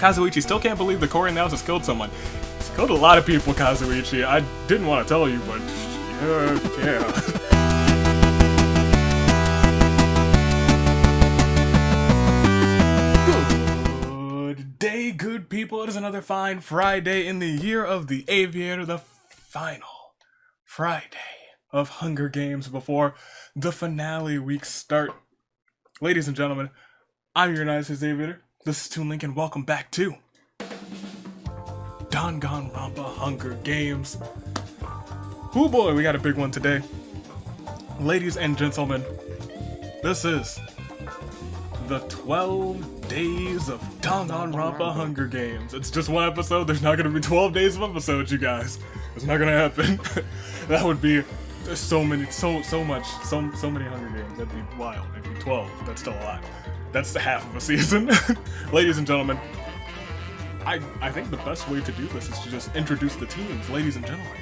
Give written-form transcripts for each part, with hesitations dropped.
Kazuichi still can't believe the Korean analysis killed someone. He's killed a lot of people, Kazuichi. I didn't want to tell you, but yeah. Good day, good people. It is another fine Friday in the year of the Aviator, the final Friday of Hunger Games before the finale week start. Ladies and gentlemen, I'm your United States Aviator. This is Toon Link, and welcome back to Danganronpa Hunger Games. Oh boy, we got a big one today. Ladies and gentlemen, this is the 12 days of Danganronpa Hunger Games. It's just one episode. There's not going to be 12 days of episodes, you guys. It's not going to happen. That would be so many Hunger Games. That'd be wild. It'd be 12. That's still a lot. That's the half of a season. Ladies and gentlemen, I think the best way to do this is to just introduce the teams. Ladies and gentlemen,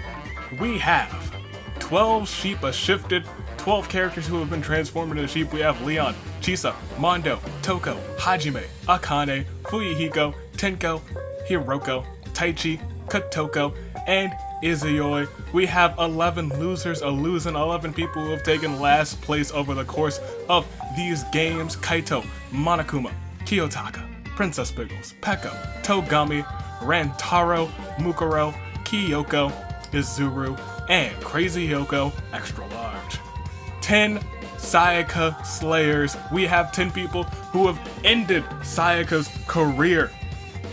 we have 12 sheep shifted, 12 characters who have been transformed into sheep. We have Leon, Chisa, Mondo, Toko, Hajime, Akane, Fuyuhiko, Tenko, Hiroko, Taichi, Kotoko, and Izuyoi. We have 11 losers, 11 people who have taken last place over the course of these games. Kaito, Monokuma, Kiyotaka, Princess Biggles, Peko, Togami, Rantaro, Mukuro, Kyoko, Izuru, and Crazy Hyoko, extra large. 10 Sayaka Slayers. We have 10 people who have ended Sayaka's career.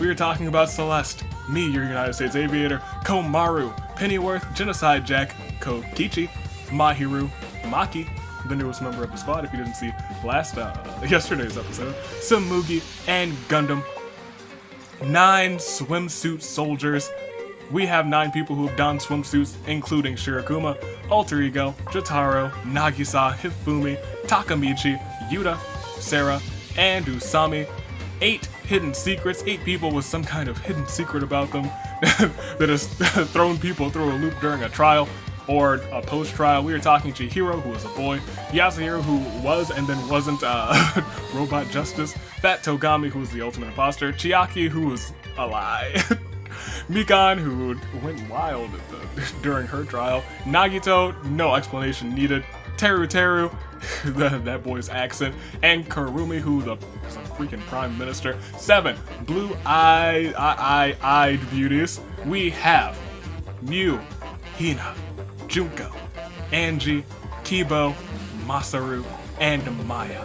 We are talking about Celeste, me, your United States Aviator, Komaru, Pennyworth, Genocide Jack, Kokichi, Mahiru, Maki, the newest member of the squad if you didn't see yesterday's episode, Samugi, and Gundam. 9 swimsuit soldiers. We have 9 people who have donned swimsuits, including Shirokuma, Alter Ego, Jotaro, Nagisa, Hifumi, Takamichi, Yuta, Sarah, and Usami. 8 hidden secrets, 8 people with some kind of hidden secret about them that has thrown people through a loop during a trial or a post-trial. We are talking Chihiro, who is a boy, Yasuhiro, who was and then wasn't Robot Justice, Fat Togami, who is the ultimate imposter, Chiaki, who is a lie, Mikan, who went wild during her trial, Nagito, no explanation needed, Teru, that boy's accent, and Kurumi, who is a freaking prime minister. 7 blue-eyed beauties. We have Mew, Hina, Junko, Angie, Kibo, Masaru, and Maya.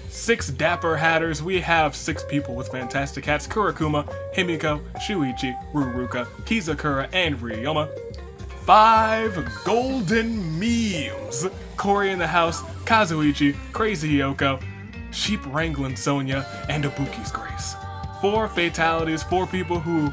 6 dapper hatters. We have 6 people with fantastic hats: Kurakuma, Himiko, Shuichi, Ruruka, Kizakura, and Ryoma. 5 golden memes: Cory in the house, Kazuichi, Crazy Hyoko, Sheep Wrangling Sonya, and Ibuki's Grace. 4 fatalities, 4 people who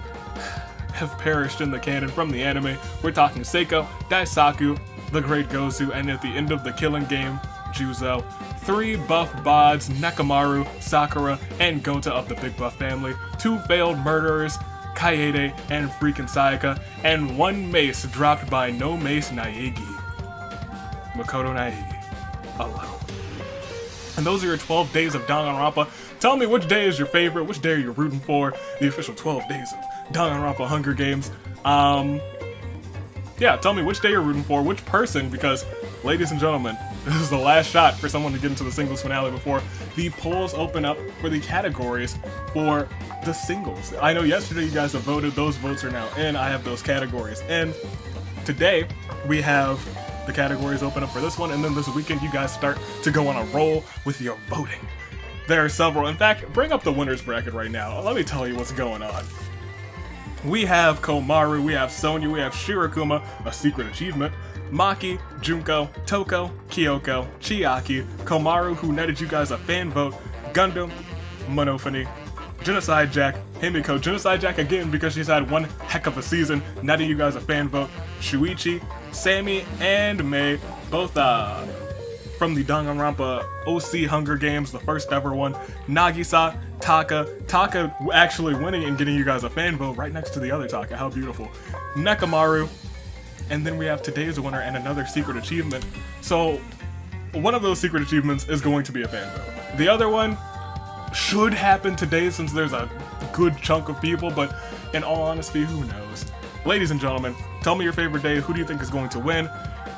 have perished in the canon from the anime. We're talking Seiko, Daisaku, the Great Gozu, and at the end of the killing game, Juzo. 3 buff bods: Nekamaru, Sakura, and Gota of the Big Buff family. 2 failed murderers: Kaede and freaking Sayaka, and 1 mace dropped by No Mace Naegi, Makoto Naegi, alone. And those are your 12 days of Danganronpa. Tell me which day is your favorite, which day are you rooting for, the official 12 days of Danganronpa Hunger Games. Yeah, tell me which day you're rooting for, which person, because, ladies and gentlemen, this is the last shot for someone to get into the singles finale before the polls open up for the categories for the singles. I know yesterday you guys have voted, those votes are now in, I have those categories in. Today, we have the categories open up for this one, and then this weekend you guys start to go on a roll with your voting. There are several. In fact, bring up the winner's bracket right now. Let me tell you what's going on. We have Komaru, we have Sonya, we have Shirokuma, a secret achievement, Maki, Junko, Toko, Kyoko, Chiaki, Komaru, who netted you guys a fan vote, Gundam, Monophony, Genocide Jack, Himiko, Genocide Jack again because she's had one heck of a season, netting you guys a fan vote, Shuichi, Sammy, and Mei, both from the Danganronpa OC Hunger Games, the first ever one, Nagisa, Taka actually winning and getting you guys a fan vote right next to the other Taka, how beautiful, Nekamaru, and then we have today's winner and another secret achievement. So one of those secret achievements is going to be a fan vote. The other one should happen today since there's a good chunk of people, but in all honesty, who knows? Ladies and gentlemen, tell me your favorite day. Who do you think is going to win?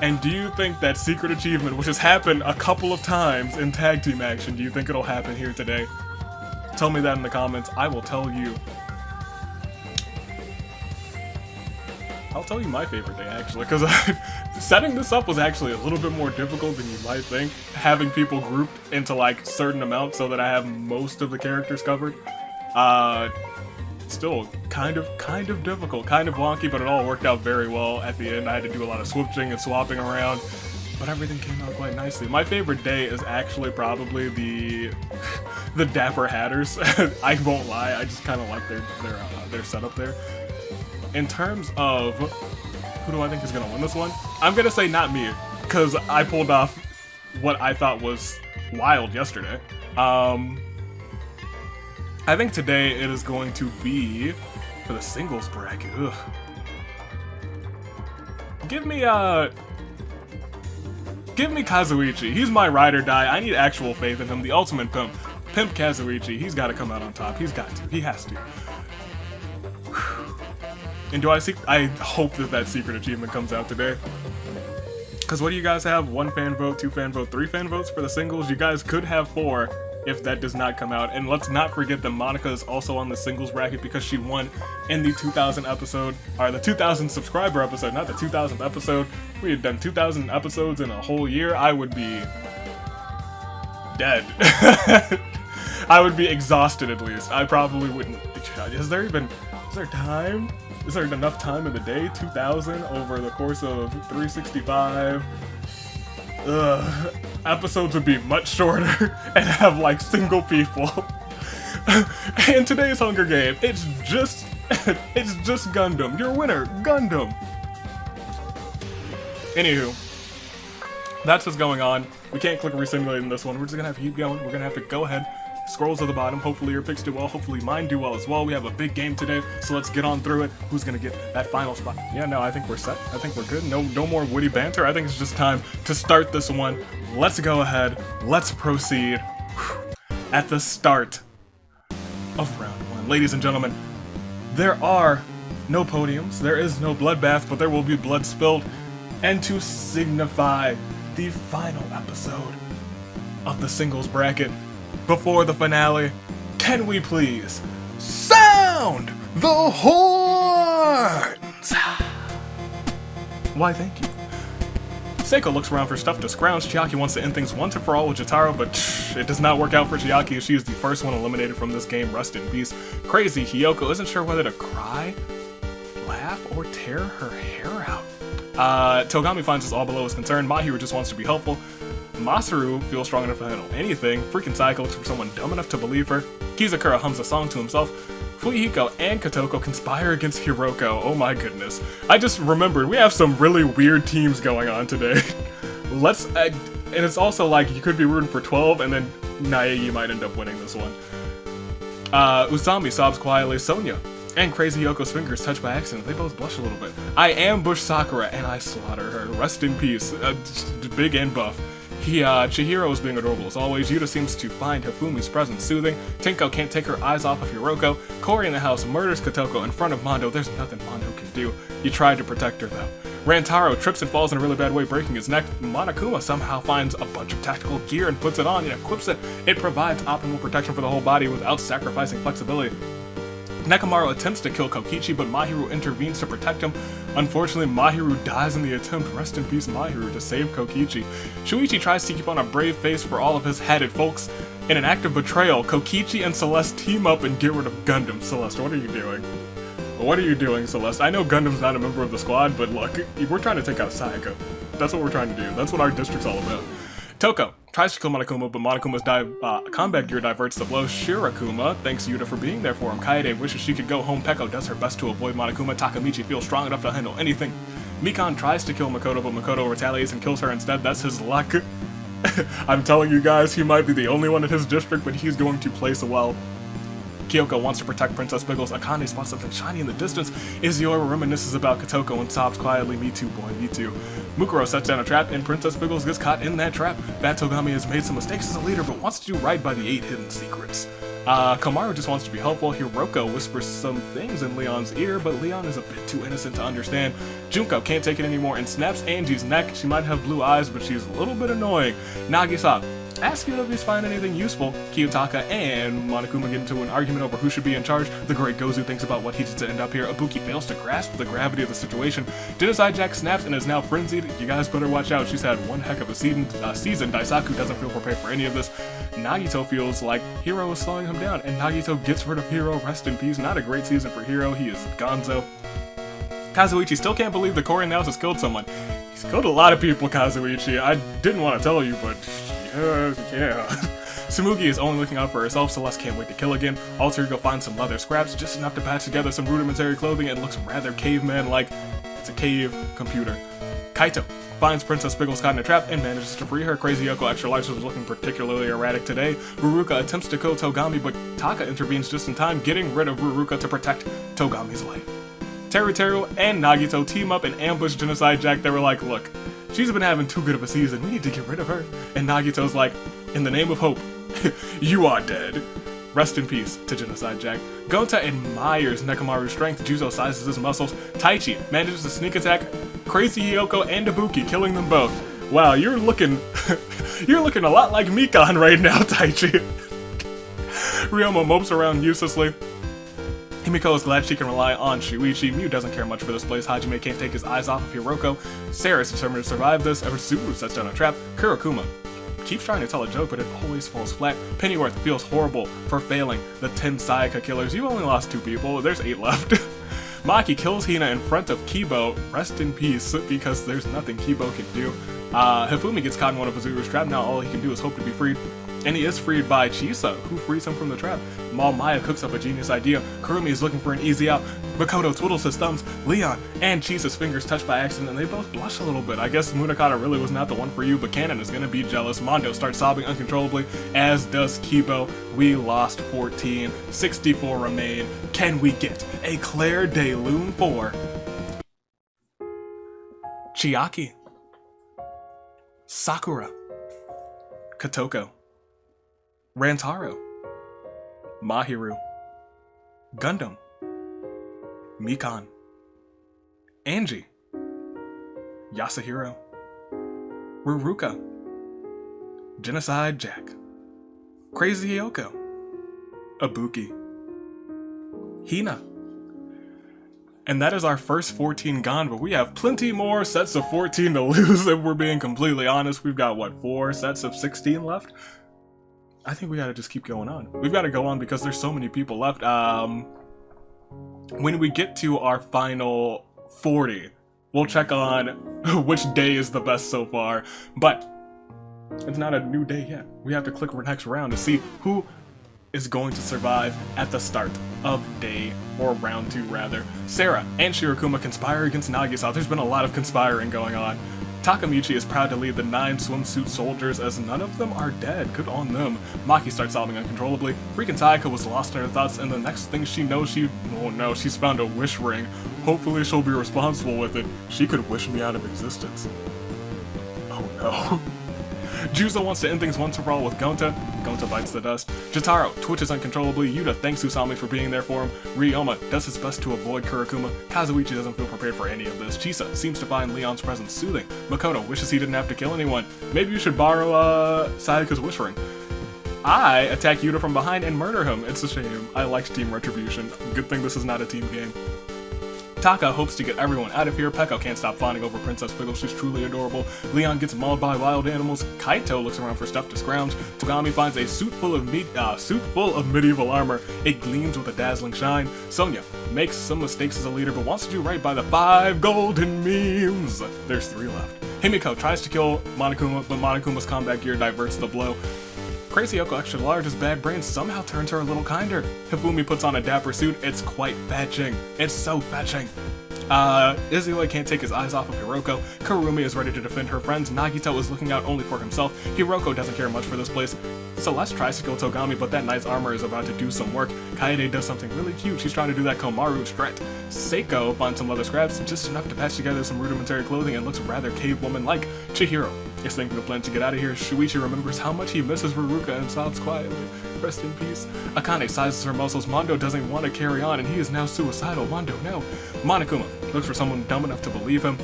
And do you think that secret achievement, which has happened a couple of times in tag team action, do you think it'll happen here today? Tell me that in the comments. I will tell you. I'll tell you my favorite day, actually, because setting this up was actually a little bit more difficult than you might think. Having people grouped into, like, certain amounts so that I have most of the characters covered. Still kind of difficult, kind of wonky, but it all worked out very well at the end. I had to do a lot of switching and swapping around, but everything came out quite nicely. My favorite day is actually probably the Dapper Hatters. I won't lie, I just kind of like their setup there. In terms of who do I think is gonna win this one, I'm gonna say not me, because I pulled off what I thought was wild yesterday. I think today it is going to be for the singles bracket. Ugh. Give me Kazuichi. He's my ride or die. I need actual faith in him. The ultimate pimp. Pimp Kazuichi. He's got to come out on top. He's got to. He has to. And I hope that secret achievement comes out today. Because what do you guys have? 1 fan vote, 2 fan vote, 3 fan votes for the singles? You guys could have 4 if that does not come out. And let's not forget that Monica is also on the singles bracket because she won in the 2000 episode, or the 2000 subscriber episode, not the 2000th episode. If we had done 2000 episodes in a whole year, I would be dead. I would be exhausted at least. I probably wouldn't. Is there time? Is there enough time in the day? 2000 over the course of 365? Ugh. Episodes would be much shorter and have like single people. In today's Hunger Game, it's just Gundam. Your winner, Gundam. Anywho, that's what's going on. We can't click resimulate in this one. We're just gonna have to keep going. We're gonna have to go ahead. Scrolls to the bottom. Hopefully your picks do well. Hopefully mine do well as well. We have a big game today, so let's get on through it. Who's gonna get that final spot? Yeah, no, I think we're set. I think we're good. No more witty banter. I think it's just time to start this one. Let's go ahead. Let's proceed. At the start of round 1, ladies and gentlemen, there are no podiums. There is no bloodbath, but there will be blood spilled. And to signify the final episode of the singles bracket, before the finale, can we please sound the horns? Why, thank you. Seiko looks around for stuff to scrounge. Chiaki wants to end things once and for all with Jotaro, but it does not work out for Chiaki as she is the first one eliminated from this game. Rest in peace. Crazy Hiyoko isn't sure whether to cry, laugh, or tear her hair out. Togami finds this all below his concern. Mahiru just wants to be helpful. Masaru feels strong enough to handle anything. Freaking Saiko looks for someone dumb enough to believe her. Kizakura hums a song to himself. Fuyuhiko and Kotoko conspire against Hiroko. Oh my goodness. I just remembered, we have some really weird teams going on today. And it's also like, you could be rooting for 12, and then Naegi might end up winning this one. Usami sobs quietly. Sonya and Crazy Yoko's fingers touch by accident. They both blush a little bit. I ambush Sakura, and I slaughter her. Rest in peace. Big and buff. Chihiro is being adorable as always. Yuta seems to find Hifumi's presence soothing. Tenko can't take her eyes off of Hiroko. Cory in the house murders Kotoko in front of Mondo. There's nothing Mondo can do. He tried to protect her though. Rantaro trips and falls in a really bad way, breaking his neck. Monokuma somehow finds a bunch of tactical gear and puts it on and equips it. It provides optimal protection for the whole body without sacrificing flexibility. Nekomaru attempts to kill Kokichi, but Mahiru intervenes to protect him. Unfortunately, Mahiru dies in the attempt. Rest in peace, Mahiru, to save Kokichi. Shuichi tries to keep on a brave face for all of his hatted folks. In an act of betrayal, Kokichi and Celeste team up and get rid of Gundam. Celeste, what are you doing? What are you doing, Celeste? I know Gundam's not a member of the squad, but look, we're trying to take out Sayaka. That's what we're trying to do. That's what our district's all about. Toko tries to kill Monokuma, but Monokuma's combat gear diverts the blow. Shirakuma thanks Yuta for being there for him. Kaede wishes she could go home. Peko does her best to avoid Monokuma. Takamichi feels strong enough to handle anything. Mikan tries to kill Makoto, but Makoto retaliates and kills her instead. That's his luck. I'm telling you guys, he might be the only one in his district, but he's going to place well. Kyoko wants to protect Princess Biggles. Akane spots something shiny in the distance. Izuyori reminisces about Kotoko and sobs quietly. Me too, boy, me too. Mukuro sets down a trap, and Princess Biggles gets caught in that trap. Bad Togami has made some mistakes as a leader, but wants to do right by the 8 hidden secrets. Komaru just wants to be helpful. Hiroko whispers some things in Leon's ear, but Leon is a bit too innocent to understand. Junko can't take it anymore and snaps Angie's neck. She might have blue eyes, but she's a little bit annoying. Nagisa asks you if he's find anything useful. Kiyotaka and Monokuma get into an argument over who should be in charge. The great Gozu thinks about what he did to end up here. Ibuki fails to grasp the gravity of the situation. Genocide Jack snaps and is now frenzied. You guys better watch out. She's had one heck of a season. Daisaku doesn't feel prepared for any of this. Nagito feels like Hiro is slowing him down, and Nagito gets rid of Hiro. Rest in peace. Not a great season for Hiro. He is gonzo. Kazuichi still can't believe the Korean House has killed someone. He's killed a lot of people, Kazuichi. I didn't want to tell you, but yeah. Tsumugi is only looking out for herself. Celeste can't wait to kill again. Alter Ego finds some leather scraps, just enough to patch together some rudimentary clothing. It looks rather caveman-like. It's a cave computer. Kaito finds Princess Biggles caught in a trap and manages to free her. Crazy Yoko Extra Large was looking particularly erratic today. Ruruka attempts to kill Togami, but Taka intervenes just in time, getting rid of Ruruka to protect Togami's life. Teruteru and Nagito team up and ambush Genocide Jack. They were like, look, she's been having too good of a season, we need to get rid of her. And Nagito's like, in the name of hope, you are dead. Rest in peace to Genocide Jack. Gonta admires Nekomaru's strength. Juzo sizes his muscles. Taichi manages to sneak attack Crazy Hiyoko and Ibuki, killing them both. Wow, you're looking a lot like Mikan right now, Taichi. Ryoma mopes around uselessly. Himiko is glad she can rely on Shuichi. Miu doesn't care much for this place. Hajime can't take his eyes off of Hiroko. Sarah is determined to survive this. Subaru sets down a trap. Kurokuma keeps trying to tell a joke, but it always falls flat. Pennyworth feels horrible for failing the 10 Sayaka killers. You only lost 2 people. There's 8 left. Maki kills Hina in front of Kibo. Rest in peace, because there's nothing Kibo can do. Hifumi gets caught in one of Azuru's trap. Now all he can do is hope to be freed. And he is freed by Chisa, who frees him from the trap. Maya cooks up a genius idea. Kurumi is looking for an easy out. Makoto twiddles his thumbs. Leon and Chisa's fingers touch by accident, and they both blush a little bit. I guess Munakata really was not the one for you, but Kanon is gonna be jealous. Mondo starts sobbing uncontrollably, as does Kibo. We lost 14. 64 remain. Can we get a Claire de Lune 4? Chiaki. Sakura. Kotoko. Rantaro, Mahiru, Gundam, Mikan, Angie, Yasuhiro, Ruruka, Genocide Jack, Crazy Hiyoko, Ibuki, Hina. And that is our first 14 gone, but we have plenty more sets of 14 to lose if we're being completely honest. We've got, what, 4 sets of 16 left? I think we gotta just keep going on. We've gotta go on because there's so many people left. When we get to our final 40, we'll check on which day is the best so far. But it's not a new day yet. We have to click our next round to see who is going to survive at the start of day, or round 2 rather. Sarah and Shirokuma conspire against Nagisa. There's been a lot of conspiring going on. Takamichi is proud to lead the 9 swimsuit soldiers, as none of them are dead. Good on them. Maki starts sobbing uncontrollably. Freaking Sayaka was lost in her thoughts, and the next thing she knows, she's found a wish ring. Hopefully she'll be responsible with it. She could wish me out of existence. Oh no. Juzo wants to end things once and for all with Gonta. Gonta bites the dust. Jotaro twitches uncontrollably. Yuta thanks Usami for being there for him. Ryoma does his best to avoid Kurokuma. Kazuichi doesn't feel prepared for any of this. Chisa seems to find Leon's presence soothing. Makoto wishes he didn't have to kill anyone. Maybe you should borrow Sayaka's wish ring. I attack Yuta from behind and murder him. It's a shame. I liked Team Retribution. Good thing this is not a team game. Taka hopes to get everyone out of here. Peko can't stop fawning over Princess Biggles. She's truly adorable. Leon gets mauled by wild animals. Kaito looks around for stuff to scrounge. Togami finds a suit full of medieval armor. It gleams with a dazzling shine. Sonya makes some mistakes as a leader, but wants to do right by the 5 golden memes. There's 3 left. Himiko tries to kill Monokuma, but Monokuma's combat gear diverts the blow. Crazy Yoko Extra Large's bad brain somehow turns her a little kinder. Hifumi puts on a dapper suit. It's quite fetching. It's so fetching. Izula can't take his eyes off of Hiroko. Kurumi is ready to defend her friends. Nagito is looking out only for himself. Hiroko doesn't care much for this place. Celeste tries to kill Togami, but that knight's armor is about to do some work. Kaede does something really cute. She's trying to do that Komaru strut. Seiko finds some leather scraps, just enough to patch together some rudimentary clothing and looks rather cave woman-like. Chihiro is thinking of plans to get out of here. Shuichi remembers how much he misses Ruruka and sobs quietly. Rest in peace. Akane sizes her muscles. Mondo doesn't want to carry on, and he is now suicidal. Mondo, no. Monokuma looks for someone dumb enough to believe him.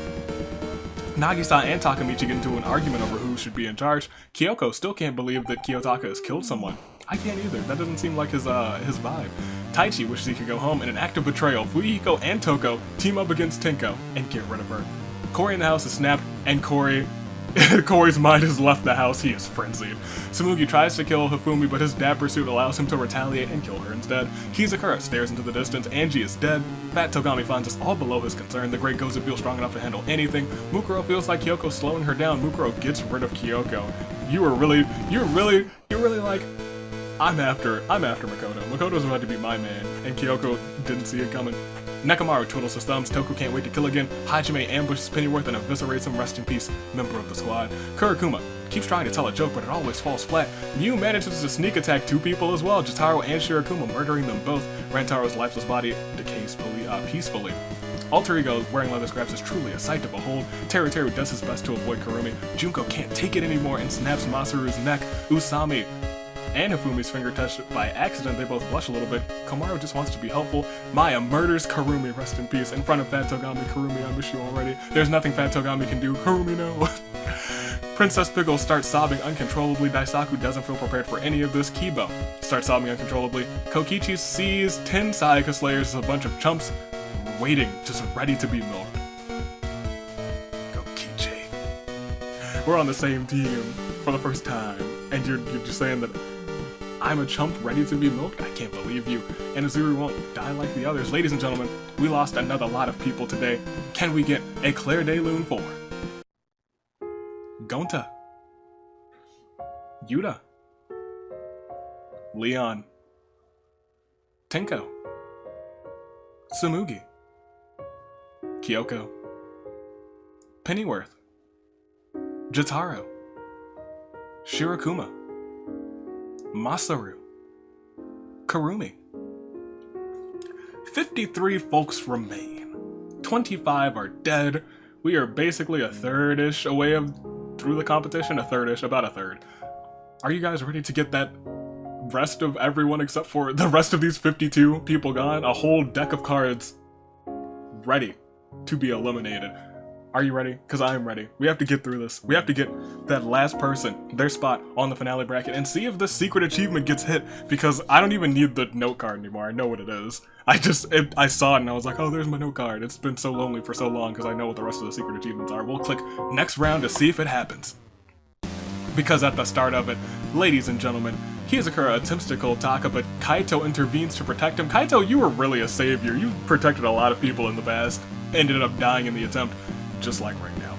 Nagisa and Takamichi get into an argument over who should be in charge. Kyoko still can't believe that Kiyotaka has killed someone. I can't either. That doesn't seem like his vibe. Taichi wishes he could go home. In an act of betrayal, Fuyuhiko and Toko team up against Tenko and get rid of her. Cory in the house is snapped, and Cory's mind has left the house. He is frenzied. Tsumugi tries to kill Hifumi, but his dapper suit allows him to retaliate and kill her instead. Kizakura stares into the distance. Angie is dead. Fat Togami finds us all below his concern. The great Gozu feels strong enough to handle anything. Mukuro feels like Kyoko's slowing her down. Mukuro gets rid of Kyoko. You're really like, I'm after Makoto. Makoto's about to be my man, and Kyoko didn't see it coming. Nekomaru twiddles his thumbs. Toku can't wait to kill again. Hajime ambushes Pennyworth and eviscerates him. Rest in peace, member of the squad. Kurakuma keeps trying to tell a joke, but it always falls flat. Mew manages to sneak attack 2 people as well, Jotaro and Shirakuma, murdering them both. Rantaro's lifeless body decays peacefully. Alter Ego wearing leather scraps is truly a sight to behold. Teru Teru does his best to avoid Kurumi. Junko can't take it anymore and snaps Masaru's neck. Usami and Hifumi's finger touched by accident. They both blush a little bit. Komaru just wants to be helpful. Maya murders Kurumi, rest in peace, in front of Fat Togami. Kurumi, I miss you already. There's nothing Fat Togami can do. Kurumi, no. Princess Pickle starts sobbing uncontrollably. Daisaku doesn't feel prepared for any of this. Kibo starts sobbing uncontrollably. Kokichi sees 10 Sayaka Slayers as a bunch of chumps waiting, just ready to be milked. Kokichi. We're on the same team for the first time, and you're just saying that I'm a chump ready to be milked? I can't believe you. And Azuri won't die like the others. Ladies and gentlemen, we lost another lot of people today. Can we get a Claire de Lune 4? Gonta. Yuta. Leon. Tenko. Tsumugi. Kyoko. Pennyworth. Jotaro. Shirakuma. Masaru. Kurumi. 53 folks remain. 25 are dead. We are basically a third-ish away through the competition. About a third. Are you guys ready to get that rest of everyone except for the rest of these 52 people gone? A whole deck of cards ready to be eliminated. Are you ready? Because I am ready. We have to get through this. We have to get that last person, their spot on the finale bracket, and see if this secret achievement gets hit, because I don't even need the note card anymore. I know what it is. I saw it and I was like, oh, there's my note card. It's been so lonely for so long because I know what the rest of the secret achievements are. We'll click next round to see if it happens. Because at the start of it, ladies and gentlemen, Kizakura attempts to kill Taka, but Kaito intervenes to protect him. Kaito, you were really a savior. You've protected a lot of people in the past. Ended up dying in the attempt. Just like right now.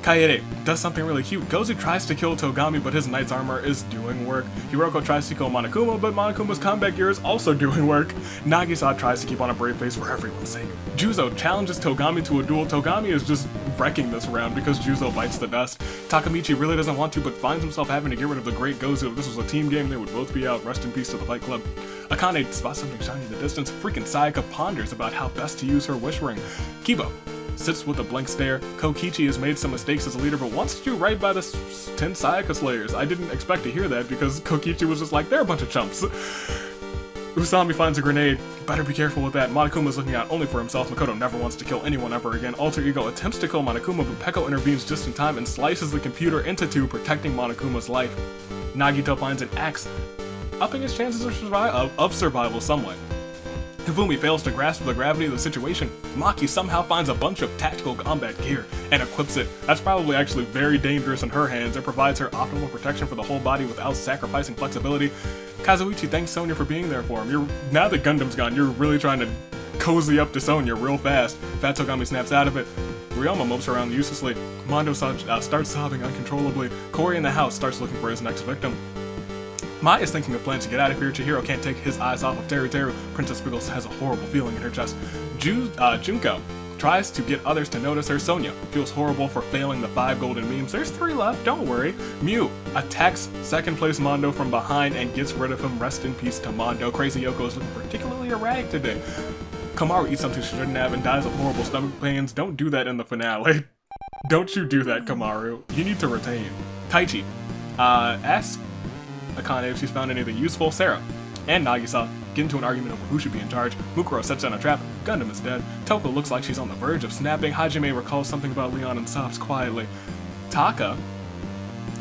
Kaede does something really cute. Gozu tries to kill Togami, but his knight's armor is doing work. Hiroko tries to kill Monokuma, but Monokuma's combat gear is also doing work. Nagisa tries to keep on a brave face for everyone's sake. Juzo challenges Togami to a duel. Togami is just wrecking this round because Juzo bites the dust. Takamichi really doesn't want to, but finds himself having to get rid of the great Gozu. If this was a team game, they would both be out. Rest in peace to the Fight Club. Akane spots something shiny in the distance. Freaking Sayaka ponders about how best to use her wish ring. Kibo sits with a blank stare. Kokichi has made some mistakes as a leader, but wants to do right by the 10 Sayaka Slayers. I didn't expect to hear that because Kokichi was just like, they're a bunch of chumps. Usami finds a grenade. Better be careful with that. Monokuma's looking out only for himself. Makoto never wants to kill anyone ever again. Alter Ego attempts to kill Monokuma, but Peko intervenes just in time and slices the computer into 2, protecting Monokuma's life. Nagito finds an axe, upping his chances of survival somewhat. Hifumi fails to grasp the gravity of the situation. Maki somehow finds a bunch of tactical combat gear and equips it. That's probably actually very dangerous in her hands. It provides her optimal protection for the whole body without sacrificing flexibility. Kazuichi thanks Sonya for being there for him. Now that Gundam's gone, you're really trying to cozy up to Sonya real fast. Fat Togami snaps out of it. Ryoma mopes around uselessly. Mondo starts sobbing uncontrollably. Cory in the house starts looking for his next victim. Mai is thinking of plans to get out of here. Chihiro can't take his eyes off of Teru Teru. Princess Pickles has a horrible feeling in her chest. Junko tries to get others to notice her. Sonia feels horrible for failing the 5 golden memes. There's 3 left, don't worry. Mew attacks second place Mondo from behind and gets rid of him. Rest in peace to Mondo. Crazy Yoko is looking particularly erratic today. Kamaru eats something she shouldn't have and dies of horrible stomach pains. Don't do that in the finale. Don't you do that, Kamaru. You need to retain. Taichi asks Akane if she's found anything useful. Sarah and Nagisa get into an argument over who should be in charge. Mukuro sets down a trap. Gundam is dead. Toko looks like she's on the verge of snapping. Hajime recalls something about Leon and sobs quietly. Taka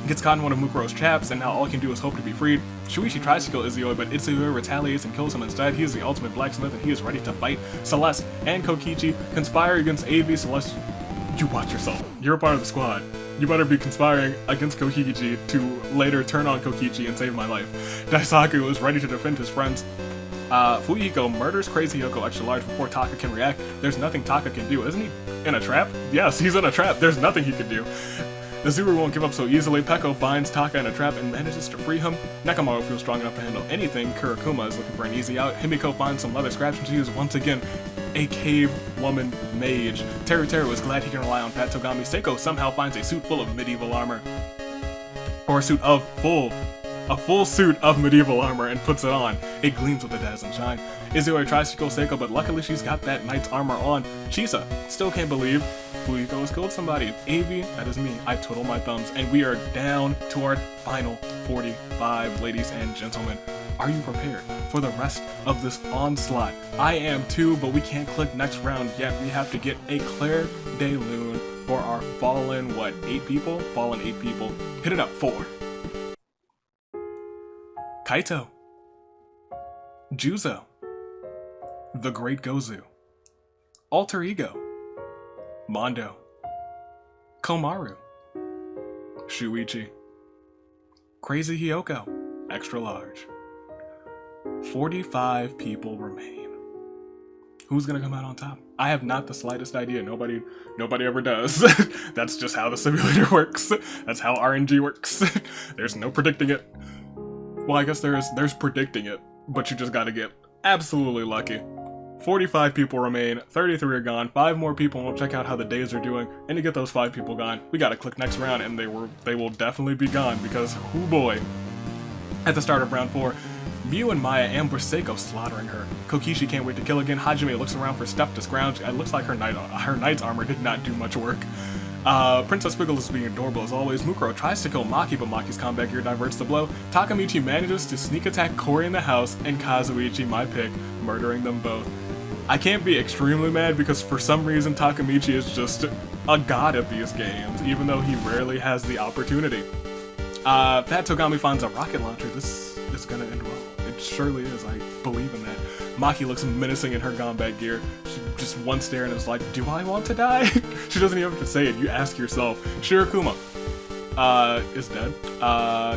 gets caught in one of Mukuro's traps, and now all he can do is hope to be freed. Shuichi tries to kill Izuyoi, but Izuyoi retaliates and kills him instead. He is the ultimate blacksmith, and he is ready to fight. Celeste and Kokichi conspire against AV. Celeste, you watch yourself. You're a part of the squad. You better be conspiring against Kokichi to later turn on Kokichi and save my life. Daisaku is ready to defend his friends. Fuyiko murders Crazy Yoko extra large before Taka can react. There's nothing Taka can do. Isn't he in a trap? Yes, he's in a trap. There's nothing he can do. Azuru won't give up so easily. Peko finds Taka in a trap and manages to free him. Nekomaru feels strong enough to handle anything. Kurakuma is looking for an easy out. Himiko finds some leather scraps and she is once again a cave woman mage. Teruteru is glad he can rely on Pat Togami. Seiko somehow finds a suit full of medieval armor. Or a full suit of medieval armor and puts it on. It gleams with a dazzling shine. Izuyoi tries to kill Seiko, but luckily she's got that knight's armor on. Chisa still can't believe Fuyiko has killed somebody. Avi, that is me. I twiddle my thumbs, and we are down to our final 45, ladies and gentlemen. Are you prepared for the rest of this onslaught? I am too, but we can't click next round yet. We have to get a Claire de Lune for our fallen, 8 people? Fallen 8 people. Hit it up, 4. Kaito, Juzo, The Great Gozu, Alter Ego, Mondo, Komaru, Shuichi, Crazy Hiyoko, extra large. 45 people remain. Who's gonna come out on top? I have not the slightest idea. Nobody ever does. That's just how the simulator works. That's how RNG works. There's no predicting it. Well, I guess there's predicting it, but you just gotta get absolutely lucky. 45 people remain, 33 are gone, 5 more people, and we'll check out how the days are doing. And to get those 5 people gone, we gotta click next round, and they will definitely be gone, because, oh boy. At the start of round 4, Mew and Maya ambush Seiko, slaughtering her. Kokishi can't wait to kill again. Hajime looks around for stuff to scrounge. It looks like her knight's armor did not do much work. Princess Squiggle is being adorable as always. Mukuro tries to kill Maki, but Maki's combat gear diverts the blow. Takamichi manages to sneak attack Kori in the house, and Kazuichi, my pick, murdering them both. I can't be extremely mad because for some reason Takamichi is just a god at these games, even though he rarely has the opportunity. Fat Togami finds a rocket launcher. This is gonna end well. It surely is, I believe in that. Maki looks menacing in her combat gear. She just one stare and is like, do I want to die? She doesn't even have to say it, you ask yourself. Shirakuma is dead.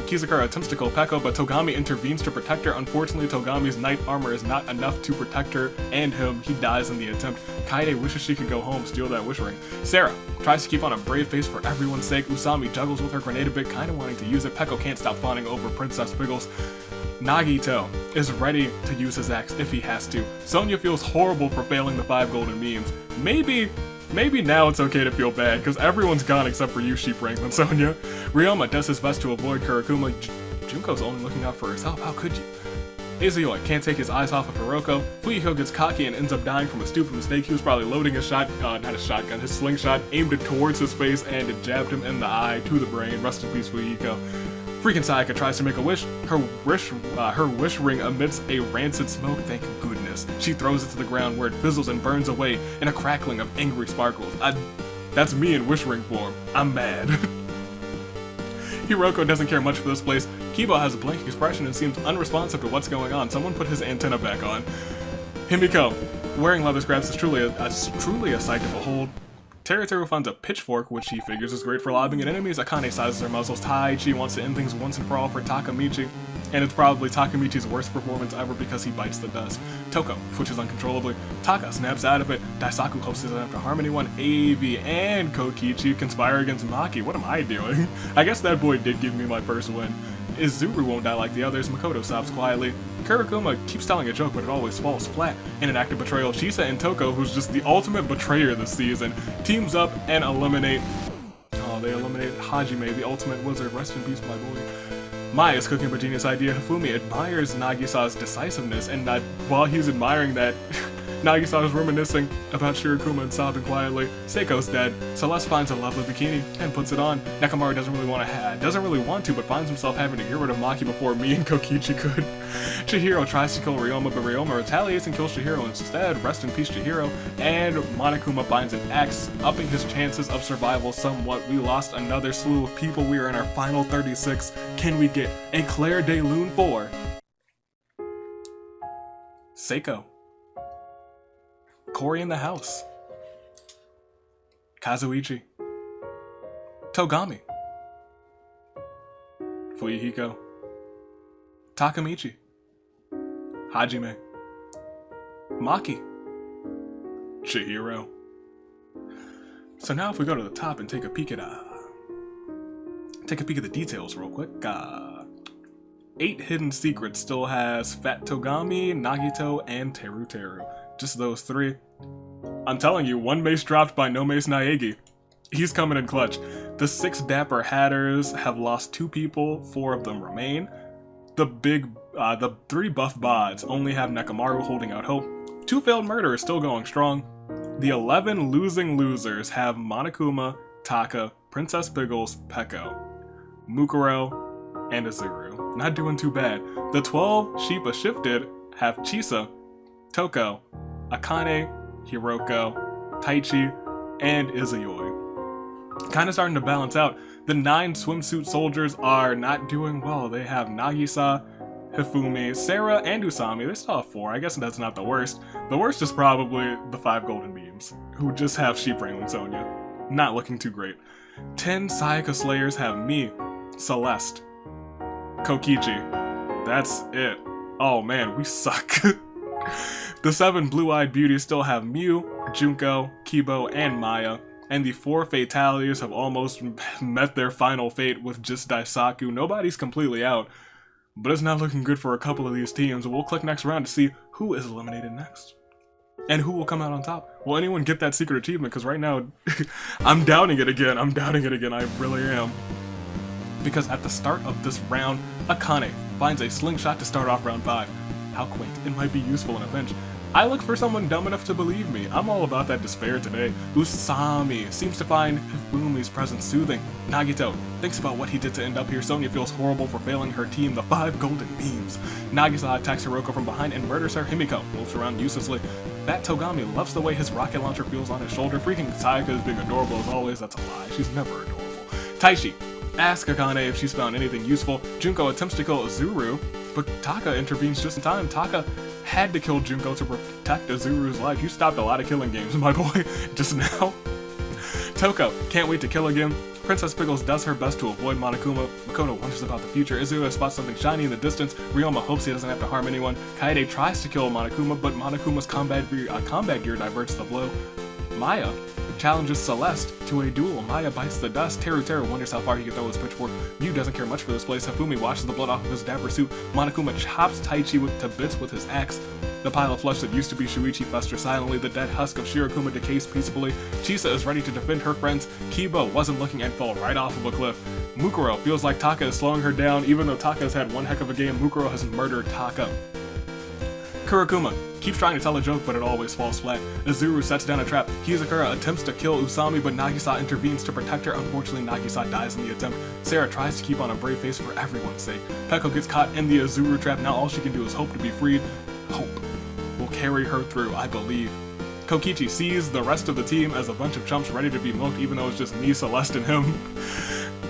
Kizakura attempts to kill Peko, but Togami intervenes to protect her. Unfortunately, Togami's knight armor is not enough to protect her and him. He dies in the attempt. Kaede wishes she could go home, steal that wish ring. Sarah tries to keep on a brave face for everyone's sake. Usami juggles with her grenade a bit, kinda wanting to use it. Peko can't stop fawning over Princess Piggles. Nagito is ready to use his axe if he has to. Sonia feels horrible for failing the 5 golden memes. Maybe now it's okay to feel bad, because everyone's gone except for you, Sheep Wrangling Sonia. Ryoma does his best to avoid Kurakuma. Junko's only looking out for herself, how could you? Izuyoi can't take his eyes off of Hiroko. Fuyiko gets cocky and ends up dying from a stupid mistake. He was probably loading his his slingshot, aimed it towards his face, and it jabbed him in the eye, to the brain. Rest in peace, Fuyiko. Freaking Sayaka tries to make a wish. Her wish ring emits a rancid smoke, thank goodness. She throws it to the ground where it fizzles and burns away in a crackling of angry sparkles. That's me in wish ring form. I'm mad. Hiroko doesn't care much for this place. Kibo has a blank expression and seems unresponsive to what's going on. Someone put his antenna back on. Himiko, wearing leather scraps is truly a sight to behold. Teruteru finds a pitchfork, which he figures is great for lobbing at enemies. Akane sizes her muzzles. Taichi wants to end things once and for all for Takamichi, and it's probably Takamichi's worst performance ever because he bites the dust. Toko twitches uncontrollably. Taka snaps out of it. Daisaku hopes it after Harmony 1. Avi and Kokichi conspire against Maki. What am I doing? I guess that boy did give me my first win. Izuru won't die like the others, Makoto sobs quietly. Kurokuma keeps telling a joke, but it always falls flat. In an act of betrayal, Chisa and Toko, who's just the ultimate betrayer this season, teams up and eliminate... Oh, they eliminate Hajime, the ultimate wizard. Rest in peace, my boy. Maya is cooking up a genius idea. Hifumi admires Nagisa's decisiveness, and while he's admiring that, Nagisa is reminiscing about Shirokuma and sobbing quietly. Seiko's dead. Celeste finds a lovely bikini and puts it on. Nekomaru doesn't really want to, but finds himself having to get rid of Maki before me and Kokichi could. Chihiro tries to kill Ryoma, but Ryoma retaliates and kills Chihiro instead. Rest in peace, Chihiro. And Monokuma finds an axe, upping his chances of survival somewhat. We lost another slew of people. We are in our final 36. Can we get a Claire de Lune 4? Seiko. Cory in the house. Kazuichi. Togami. Fuyuhiko. Takamichi. Hajime. Maki. Chihiro. So now if we go to the top and take a peek at the details real quick. 8 hidden secrets still has Fat Togami, Nagito, and Teru. Just those 3. I'm telling you, one mace dropped by No Mace Naegi. He's coming in clutch. The 6 Dapper Hatters have lost 2 people, 4 of them remain. The 3 Buff Bods only have Nekomaru holding out hope. 2 Failed Murderers still going strong. The 11 Losing Losers have Monokuma, Taka, Princess Piggles, Peko, Mukuro, and Izuru. Not doing too bad. The 12 Sheepa Shifted have Chisa, Toko, Akane, Hiroko, Taichi, and Izayoi. Kinda starting to balance out. The 9 Swimsuit Soldiers are not doing well. They have Nagisa, Hifumi, Sarah, and Usami. They still have 4. I guess that's not the worst. The worst is probably the 5 Golden Beams, who just have Sheep Wrangling Sonya. Not looking too great. 10 Sayaka Slayers have me, Celeste, Kokichi. That's it. Oh man, we suck. The 7 Blue-Eyed Beauties still have Mew, Junko, Kibo, and Maya. And the 4 Fatalities have almost met their final fate with just Daisaku. Nobody's completely out. But it's not looking good for a couple of these teams. We'll click next round to see who is eliminated next. And who will come out on top. Will anyone get that secret achievement? Because right now, I'm doubting it again. I really am. Because at the start of this round, Akane finds a slingshot to start off round 5. How quaint. It might be useful in a pinch. I look for someone dumb enough to believe me. I'm all about that despair today. Usami seems to find Hifumi's presence soothing. Nagito thinks about what he did to end up here. Sonya feels horrible for failing her team. The 5 Golden Beams. Nagisa attacks Hiroko from behind and murders her. Himiko moves around uselessly. Fat Togami loves the way his rocket launcher feels on his shoulder. Freaking Sayaka is being adorable as always. That's a lie. She's never adorable. Taichi asks Akane if she's found anything useful. Junko attempts to kill Izuru, but Taka intervenes just in time. Taka had to kill Junko to protect Izuru's life. You stopped a lot of killing games, my boy, just now. Toko can't wait to kill again. Princess Piggles does her best to avoid Monokuma. Makoto wonders about the future. Izuru spots something shiny in the distance. Ryoma hopes he doesn't have to harm anyone. Kaede tries to kill Monokuma, but Monokuma's combat gear diverts the blow. Maya challenges Celeste to a duel. Maya bites the dust. Teru wonders how far he can throw his pitchfork. Mew doesn't care much for this place. Hifumi washes the blood off of his dapper suit. Monokuma chops Taichi to bits with his axe. The pile of flesh that used to be Shuichi festers silently. The dead husk of Shirokuma decays peacefully. Chisa is ready to defend her friends. Kibo wasn't looking and fell right off of a cliff. Mukuro feels like Taka is slowing her down. Even though Taka has had one heck of a game, Mukuro has murdered Taka. Kurokuma keeps trying to tell a joke, but it always falls flat. Izuru sets down a trap. Hizakura attempts to kill Usami, but Nagisa intervenes to protect her. Unfortunately, Nagisa dies in the attempt. Sarah tries to keep on a brave face for everyone's sake. Peko gets caught in the Izuru trap. Now all she can do is hope to be freed. Hope will carry her through, I believe. Kokichi sees the rest of the team as a bunch of chumps ready to be milked, even though it's just me, Celeste, and him.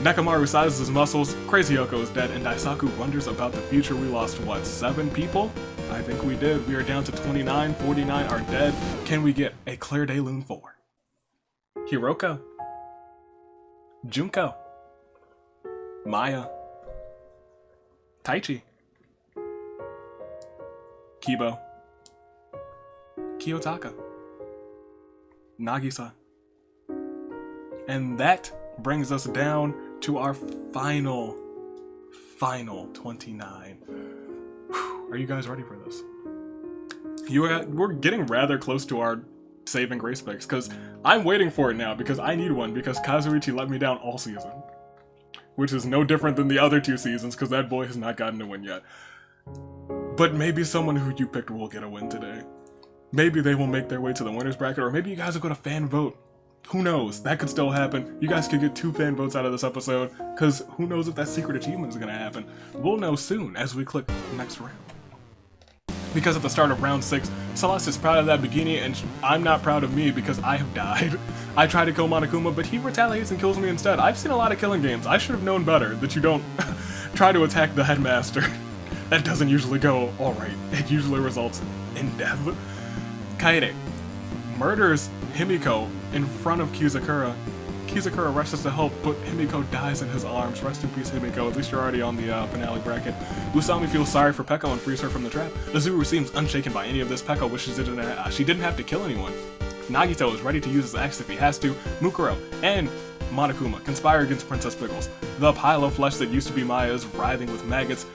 Nekomaru sizes his muscles. Crazy Yoko is dead, and Daisaku wonders about the future. We lost, what, 7 people? I think we did. We are down to 29. 49 are dead. Can we get a Claire de Lune 4? Hiroko. Junko. Maya. Taichi. Kibo. Kiyotaka. Nagisa. And that brings us down to our final final 29. Are you guys ready for this? We're getting rather close to our saving grace picks, because I'm waiting for it now, because I need one, because Kazuichi let me down all season. Which is no different than the other 2 seasons, because that boy has not gotten a win yet. But maybe someone who you picked will get a win today. Maybe they will make their way to the winner's bracket, or maybe you guys will go to fan vote. Who knows? That could still happen. You guys could get 2 fan votes out of this episode, because who knows if that secret achievement is going to happen. We'll know soon as we click next round. Because at the start of round 6, Celeste is proud of that bikini, and I'm not proud of me because I have died. I try to kill Monokuma, but he retaliates and kills me instead. I've seen a lot of killing games. I should have known better that you don't try to attack the headmaster. That doesn't usually go alright. It usually results in death. Kaede murders Himiko in front of Kizakura. Kizakura rushes to help, but Himiko dies in his arms. Rest in peace, Himiko. At least you're already on the finale bracket. Usami feels sorry for Peko and frees her from the trap. Azuru seems unshaken by any of this. Peko wishes she didn't have to kill anyone. Nagito is ready to use his axe if he has to. Mukuro and Monokuma conspire against Princess Pickles. The pile of flesh that used to be Maya is writhing with maggots.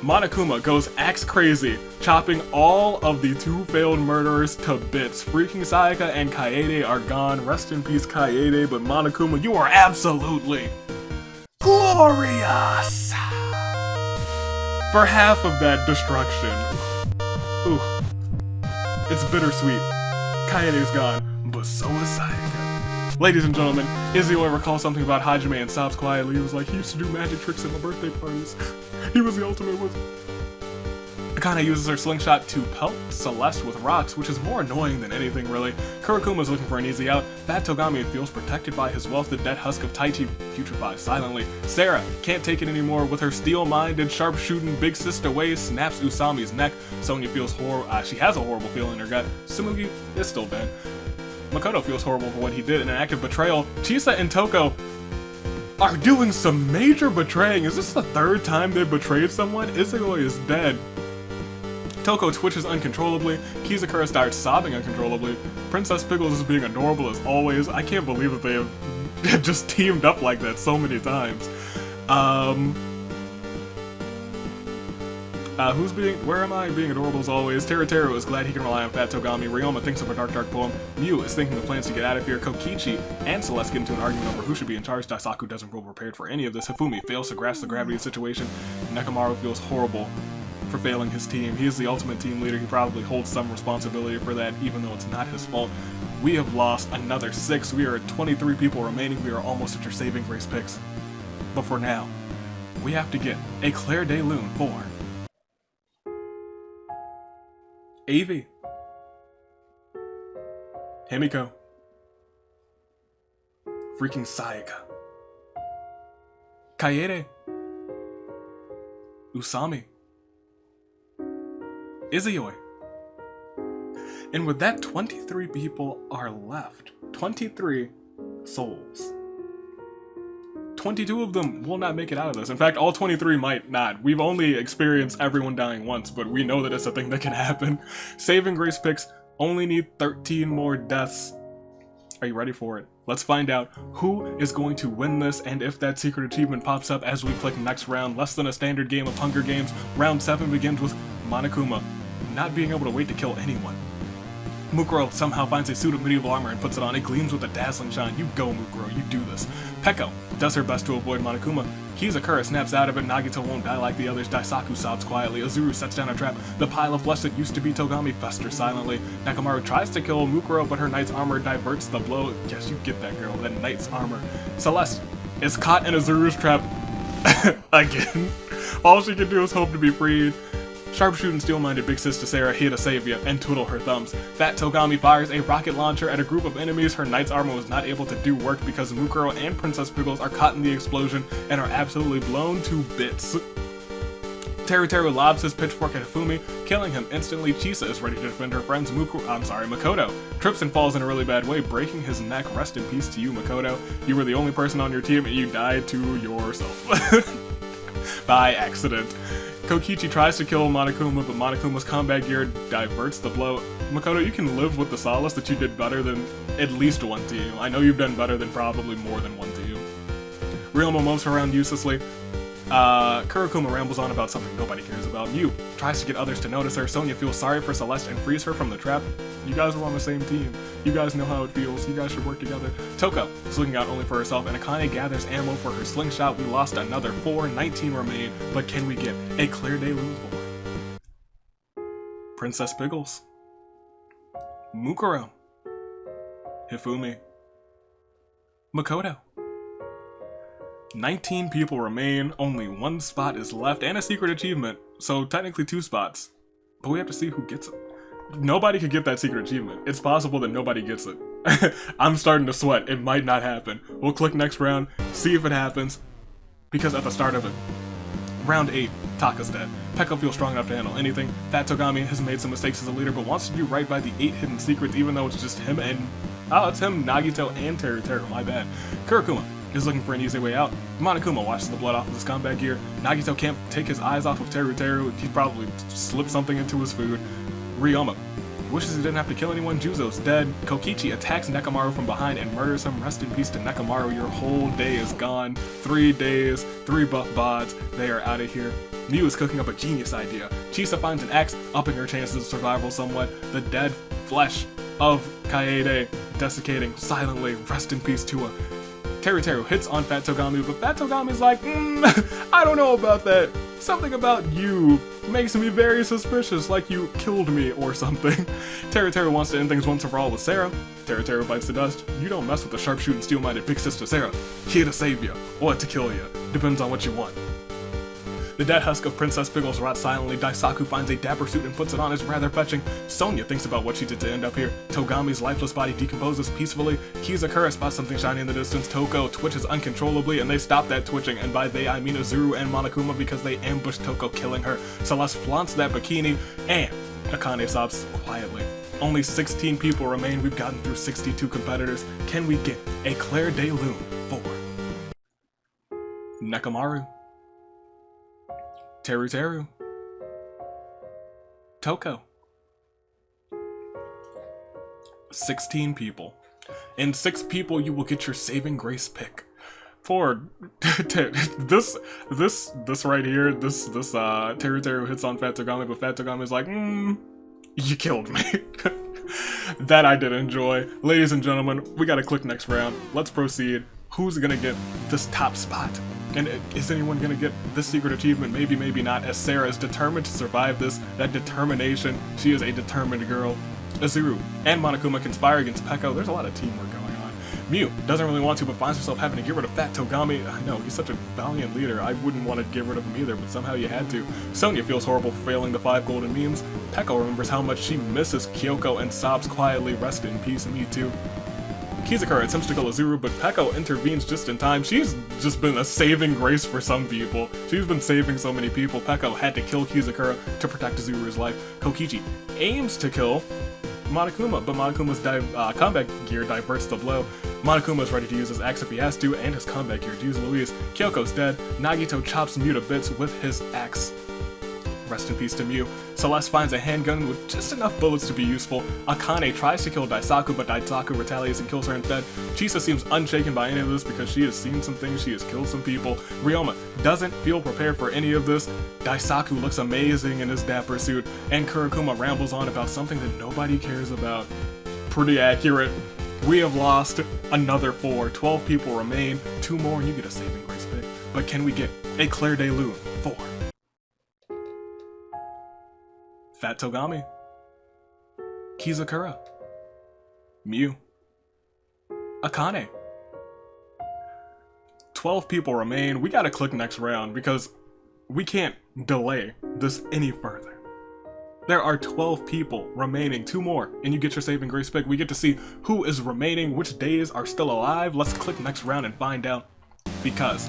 Monokuma goes axe crazy, chopping all of the 2 failed murderers to bits. Freaking Sayaka and Kaede are gone. Rest in peace, Kaede, but Monokuma, you are absolutely glorious for half of that destruction. Ooh. It's bittersweet. Kaede's gone, but so is Sayaka. Ladies and gentlemen, Izio recalls something about Hajime and sobs quietly. He was like, he used to do magic tricks at my birthday parties. He was the ultimate wizard. Akane uses her slingshot to pelt Celeste with rocks, which is more annoying than anything really. Kurokuma is looking for an easy out. Fat Togami feels protected by his wealth. The dead husk of Taichi putrefies silently. Sarah can't take it anymore. With her steel-minded, sharp-shooting big sister ways, snaps Usami's neck. Sonya feels she has a horrible feeling in her gut. Tsumugi is still dead. Makoto feels horrible for what he did in an act of betrayal. Chisa and Toko are doing some major betraying. Is this the 3rd time they've betrayed someone? Izagoi is dead. Toko twitches uncontrollably. Kizakura starts sobbing uncontrollably. Princess Pickles is being adorable as always. I can't believe that they have just teamed up like that so many times. Where am I? Being adorable as always. Teruteru is glad he can rely on Fat Togami. Ryoma thinks of a dark poem. Mew is thinking of plans to get out of here. Kokichi and Celeste get into an argument over who should be in charge. Daisaku doesn't feel prepared for any of this. Hifumi fails to grasp the gravity of the situation. Nekomaru feels horrible for failing his team. He is the ultimate team leader. He probably holds some responsibility for that, even though it's not his fault. We have lost another 6. We are at 23 people remaining. We are almost at your saving grace picks. But for now, we have to get a Claire de Lune for Avi, Himiko, freaking Sayaka, Kaede, Usami, Izuyoi. And with that, 23 people are left. 23 souls. 22 of them will not make it out of this. In fact, all 23 might not. We've only experienced everyone dying once, but we know that it's a thing that can happen. Saving grace picks only need 13 more deaths. Are you ready for it? Let's find out who is going to win this and if that secret achievement pops up as we click next round. Less than a standard game of Hunger Games. Round 7 begins with Monokuma not being able to wait to kill anyone. Mukuro somehow finds a suit of medieval armor and puts it on. It gleams with a dazzling shine. You go, Mukuro, you do this. Peko does her best to avoid Monokuma. Kizakura snaps out of it. Nagito won't die like the others. Daisaku sobs quietly. Azuru sets down a trap. The pile of flesh that used to be Togami festers silently. Nekomaru tries to kill Mukuro, but her knight's armor diverts the blow. Yes, you get that, girl. That knight's armor. Celeste is caught in Azuru's trap again. All she can do is hope to be freed. Sharpshooting steel-minded big sister Sarah here to save you and twiddle her thumbs. Fat Togami fires a rocket launcher at a group of enemies. Her knight's armor was not able to do work because Mukuro and Princess Pickles are caught in the explosion and are absolutely blown to bits. Teruteru lobs his pitchfork at Hifumi, killing him instantly. Chisa is ready to defend her friends. Makoto trips and falls in a really bad way, breaking his neck. Rest in peace to you, Makoto. You were the only person on your team and you died to yourself. By accident. Kokichi tries to kill Monokuma, but Monokuma's combat gear diverts the blow. Makoto, you can live with the solace that you did better than at least one team. I know you've done better than probably more than one team. Ryoma moves around uselessly. Kurokuma rambles on about something nobody cares about. Mew tries to get others to notice her. Sonia feels sorry for Celeste and frees her from the trap. You guys are on the same team. You guys know how it feels. You guys should work together. Toko is looking out only for herself, and Akane gathers ammo for her slingshot. We lost another 4, 19 remain, but can we get a clear day lose for? Princess Biggles, Mukuro, Hifumi, Makoto. 19 people remain, only 1 spot is left, and a secret achievement, so technically 2 spots. But we have to see who gets it. Nobody could get that secret achievement. It's possible that nobody gets it. I'm starting to sweat. It might not happen. We'll click next round, see if it happens, because at the start of it, round 8, Taka's dead. Peko feels strong enough to handle anything. Fat Togami has made some mistakes as a leader, but wants to do right by the 8 hidden secrets, even though it's just him and... Oh, it's him, Nagito, and Teru, my bad. Kurokuma is looking for an easy way out. Monokuma washes the blood off of his combat gear. Nagito can't take his eyes off of Teru. He probably slipped something into his food. Ryoma wishes he didn't have to kill anyone. Juzo's dead. Kokichi attacks Nekomaru from behind and murders him. Rest in peace to Nekomaru. Your whole day is gone. 3 days, 3 buff bods. They are out of here. Mew is cooking up a genius idea. Chisa finds an axe, upping her chances of survival somewhat. The dead flesh of Kaede desiccating silently. Rest in peace to her. Teru hits on Fat Togami, but Fat Togami's like, I don't know about that. Something about you makes me very suspicious, like you killed me or something. Teru wants to end things once and for all with Sarah. Teru bites the dust. You don't mess with the sharpshooting, steel-minded big sister Sarah. Here to save you, or to kill you. Depends on what you want. The dead husk of Princess Biggles rots silently. Daisaku finds a dapper suit and puts it on. Is rather fetching. Sonia thinks about what she did to end up here. Togami's lifeless body decomposes peacefully. Kizakura spots something shiny in the distance. Toko twitches uncontrollably, and they stop that twitching, and by they I mean Azuru and Monokuma because they ambush Toko, killing her. Celeste flaunts that bikini, and Akane sobs quietly. Only 16 people remain. We've gotten through 62 competitors. Can we get a Claire de Lune for Nekomaru, Teru, Toko? 16 people. In 6 people, you will get your saving grace pick. For this right here, Teru hits on Fat Togami, but Fat Togami is like, you killed me. That I did enjoy. Ladies and gentlemen, we gotta click next round. Let's proceed. Who's gonna get this top spot? And is anyone gonna get this secret achievement? Maybe, maybe not, as Sarah is determined to survive this. That determination, she is a determined girl. Azuru and Monokuma conspire against Peko. There's a lot of teamwork going on. Mew doesn't really want to, but finds herself having to get rid of Fat Togami. I know, he's such a valiant leader. I wouldn't want to get rid of him either, but somehow you had to. Sonia feels horrible for failing the 5 golden memes. Peko remembers how much she misses Kyoko and sobs quietly. Rest in peace, me too. Kizakura attempts to kill Azuru, but Peko intervenes just in time. She's just been a saving grace for some people. She's been saving so many people. Peko had to kill Kizakura to protect Azuru's life. Kokichi aims to kill Monokuma, but Monokuma's combat gear diverts the blow. Monokuma is ready to use his axe if he has to, and his combat gear. Jeez Louise. Kyoko's dead. Nagito chops Mew to bits with his axe. Rest in peace to Mew. Celeste finds a handgun with just enough bullets to be useful. Akane tries to kill Daisaku, but Daisaku retaliates and kills her instead. Chisa seems unshaken by any of this because she has seen some things, she has killed some people. Ryoma doesn't feel prepared for any of this. Daisaku looks amazing in his dapper suit, and Kurokuma rambles on about something that nobody cares about. Pretty accurate. We have lost another 4. 12 people remain. 2 more and you get a saving grace pick. But can we get a Claire de Lune 4? Fat Togami, Kizakura, Mew, Akane. 12 people remain. We gotta click next round because we can't delay this any further. There are 12 people remaining. 2 more, and you get your saving grace pick. We get to see who is remaining, which days are still alive. Let's click next round and find out. Because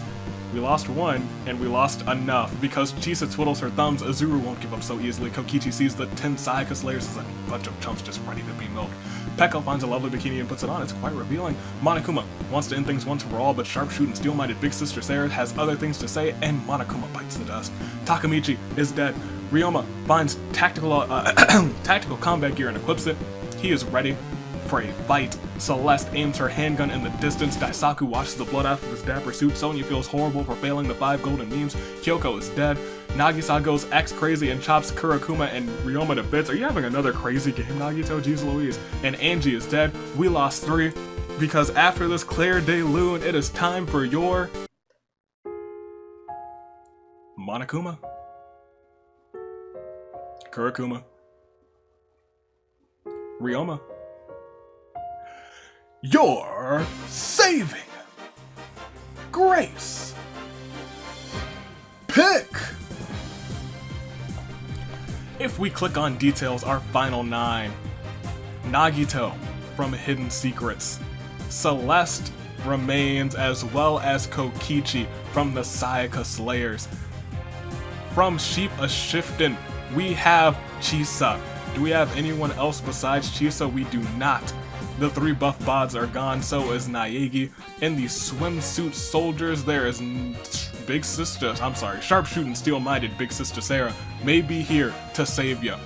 we lost 1, and we lost enough. Because Chisa twiddles her thumbs, Azuru won't give up so easily. Kokichi sees the 10 Sayaka Slayers as a bunch of chumps just ready to be milked. Peko finds a lovely bikini and puts it on. It's quite revealing. Monokuma wants to end things once and for all, but sharpshooting, steel-minded big sister Sarah has other things to say, and Monokuma bites the dust. Takamichi is dead. Ryoma finds tactical combat gear and equips it. He is ready for a fight. Celeste aims her handgun in the distance. Daisaku washes the blood off of his dapper suit. Sonya feels horrible for failing the 5 golden memes. Kyoko is dead. Nagisa goes X crazy and chops Kurakuma and Ryoma to bits. Are you having another crazy game, Nagito? Jeez Louise. And Angie is dead. We lost 3. Because after this Claire de Lune, it is time for your Monokuma, Kurakuma, Ryoma, your saving grace pick. If we click on details, our final 9: Nagito from Hidden Secrets, Celeste remains, as well as Kokichi from the Sayaka Slayers. From Sheep a Shiften, we have Chisa. Do we have anyone else besides Chisa? We do not. The 3 buff bods are gone, so is Naegi. In the swimsuit soldiers, there is Big Sister, Sharpshooting Steel-Minded Big Sister Sarah may be here to save ya.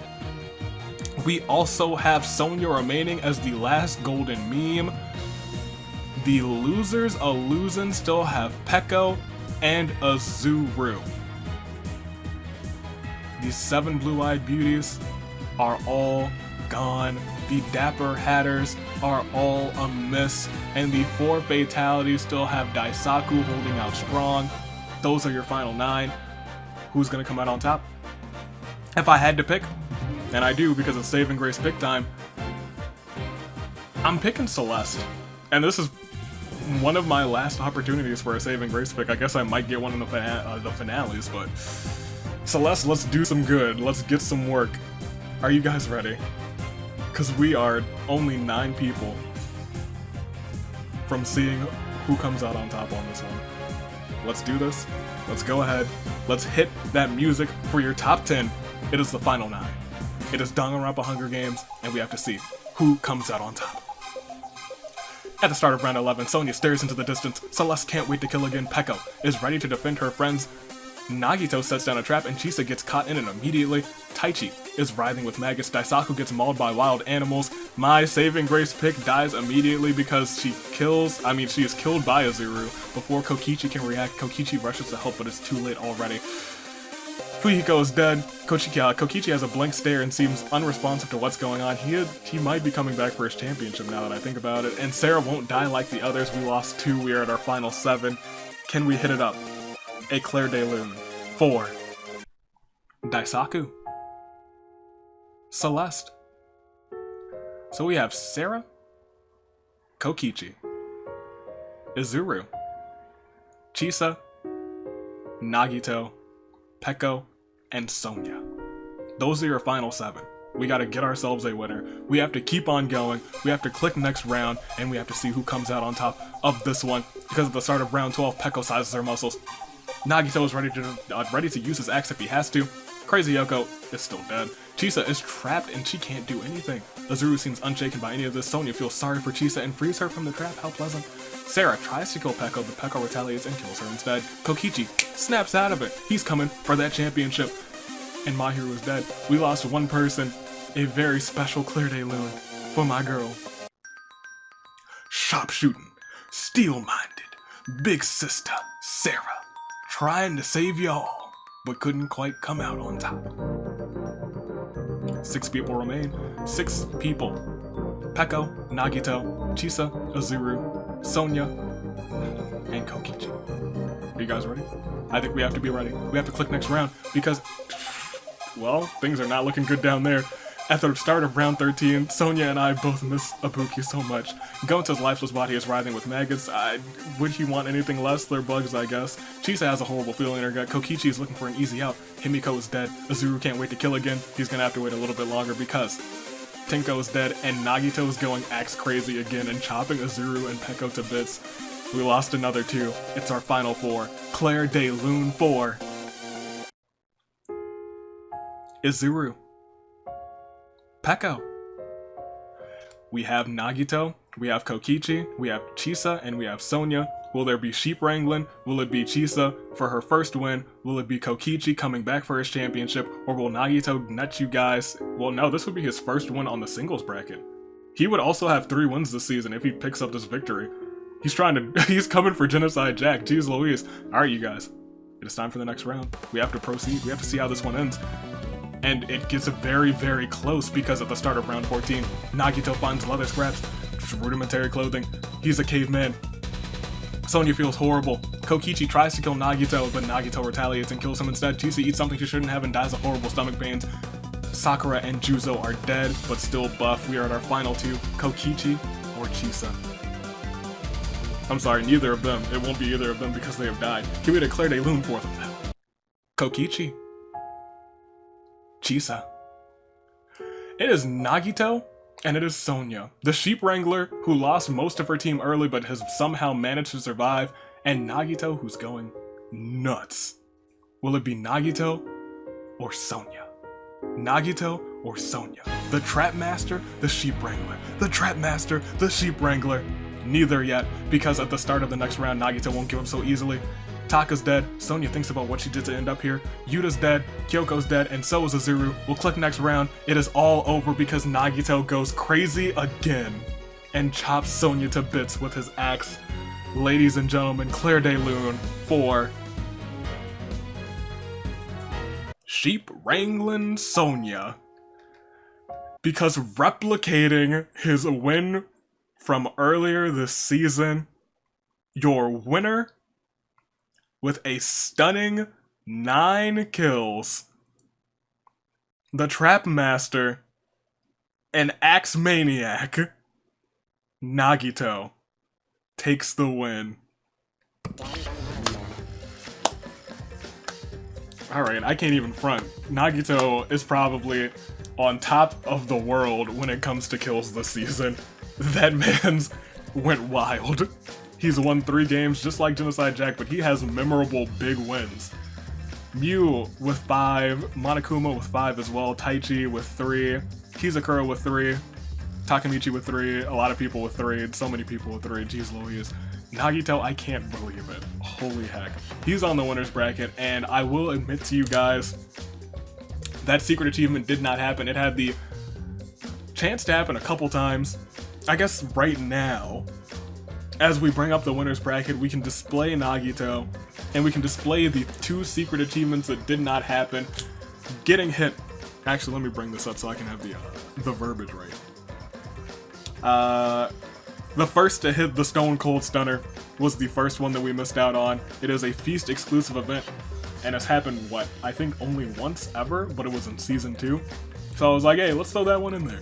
We also have Sonya remaining as the last golden meme. The losers still have Peko and Azuru. These 7 blue-eyed beauties are all gone. The Dapper Hatters are all a miss. And the 4 fatalities still have Daisaku holding out strong. Those are your final 9. Who's gonna come out on top? If I had to pick, and I do because it's saving grace pick time, I'm picking Celeste. And this is one of my last opportunities for a saving grace pick. I guess I might get one in the finales, but Celeste, let's do some good. Let's get some work. Are you guys ready? Because we are only 9 people from seeing who comes out on top on this one. Let's do this. Let's go ahead. Let's hit that music for your top 10. It is the final 9. It is Danganronpa Hunger Games, and we have to see who comes out on top. At the start of round 11, Sonya stares into the distance. Celeste can't wait to kill again. Peko is ready to defend her friends. Nagito sets down a trap and Chisa gets caught in it immediately. Taichi is writhing with maggots. Daisaku gets mauled by wild animals. My saving grace pick dies immediately because she is killed by Azuru before Kokichi can react. Kokichi rushes to help, but it's too late already. Fuyiko is dead. Kokichi has a blank stare and seems unresponsive to what's going on. He might be coming back for his championship now that I think about it. And Sarah won't die like the others. We lost 2. We are at our final 7. Can we hit it up? A Claire de Lune for Daisaku, Celeste. So we have Sarah, Kokichi, Izuru, Chisa, Nagito, Peko, and Sonya. Those are your final 7. We gotta get ourselves a winner. We have to keep on going. We have to click next round, and we have to see who comes out on top of this one. Because at the start of round 12, Peko sizes her muscles. Nagito is ready to use his axe if he has to. Crazy Yoko is still dead. Chisa is trapped and she can't do anything. Azuru seems unshaken by any of this. Sonya feels sorry for Chisa and frees her from the trap. How pleasant. Sarah tries to kill Peko, but Peko retaliates and kills her instead. Kokichi snaps out of it. He's coming for that championship. And my hero is dead. We lost 1 person. A very special Claire de Lune for my girl. Sharpshooting, steel-minded, big sister, Sarah. Trying to save y'all, but couldn't quite come out on top. 6 people remain. 6 people. Peko, Nagito, Chisa, Azuru, Sonya, and Kokichi. Are you guys ready? I think we have to be ready. We have to click next round because, well, things are not looking good down there. At the start of round 13, Sonya and I both miss Ibuki so much. Gonta's lifeless body is writhing with maggots. Would he want anything less? They're bugs, I guess. Chisa has a horrible feeling in her gut. Kokichi is looking for an easy out. Himiko is dead. Azuru can't wait to kill again. He's gonna have to wait a little bit longer because Tenko is dead and Nagito is going axe crazy again and chopping Azuru and Peko to bits. We lost another 2. It's our final 4. Claire de Lune 4. Izuru. Peko. We have Nagito, we have Kokichi, we have Chisa, and we have Sonya. Will there be sheep wrangling? Will it be Chisa for her first win? Will it be Kokichi coming back for his championship? Or will Nagito nut you guys? Well, no, this would be his first win on the singles bracket. He would also have 3 wins this season if he picks up this victory. He's he's coming for Genocide Jack. Jeez Louise. Alright, you guys. It is time for the next round. We have to proceed. We have to see how this one ends. And it gets very, very close because at the start of round 14, Nagito finds leather scraps, rudimentary clothing. He's a caveman. Sonya feels horrible. Kokichi tries to kill Nagito, but Nagito retaliates and kills him instead. Chisa eats something she shouldn't have and dies of horrible stomach pains. Sakura and Juzo are dead, but still buff. We are at our final 2, Kokichi or Chisa. I'm sorry, neither of them. It won't be either of them because they have died. Can we declare a loon for them now? Kokichi. Chisa. It is Nagito, and it is Sonya, the sheep wrangler who lost most of her team early but has somehow managed to survive, and Nagito who's going nuts. Will it be Nagito or Sonya? Nagito or Sonya? The trap master, the sheep wrangler. The trap master, the sheep wrangler. Neither yet, because at the start of the next round, Nagito won't give up so easily. Taka's dead, Sonya thinks about what she did to end up here, Yuta's dead, Kyoko's dead, and so is Azuru. We'll click next round. It is all over because Nagito goes crazy again and chops Sonya to bits with his axe. Ladies and gentlemen, Claire de Lune for Sheep Wrangling Sonya. Because replicating his win from earlier this season, your winner with a stunning 9 kills, the Trap Master, an Axe Maniac, Nagito, takes the win. Alright, I can't even front. Nagito is probably on top of the world when it comes to kills this season. That man's went wild. He's won 3 games just like Genocide Jack, but he has memorable big wins. Mew with 5, Monokuma with 5 as well, Taichi with 3, Kizakura with 3, Takamichi with 3, a lot of people with 3, so many people with 3, jeez Louise. Nagito, I can't believe it. Holy heck. He's on the winner's bracket, and I will admit to you guys, that secret achievement did not happen. It had the chance to happen a couple times. I guess right now, as we bring up the winner's bracket, we can display Nagito, and we can display the 2 secret achievements that did not happen. Getting hit. Actually, let me bring this up so I can have the verbiage right. The first to hit the Stone Cold Stunner was the first one that we missed out on. It is a Feast exclusive event, and it's happened, what, I think only once ever, but it was in Season 2. So I was like, hey, let's throw that one in there.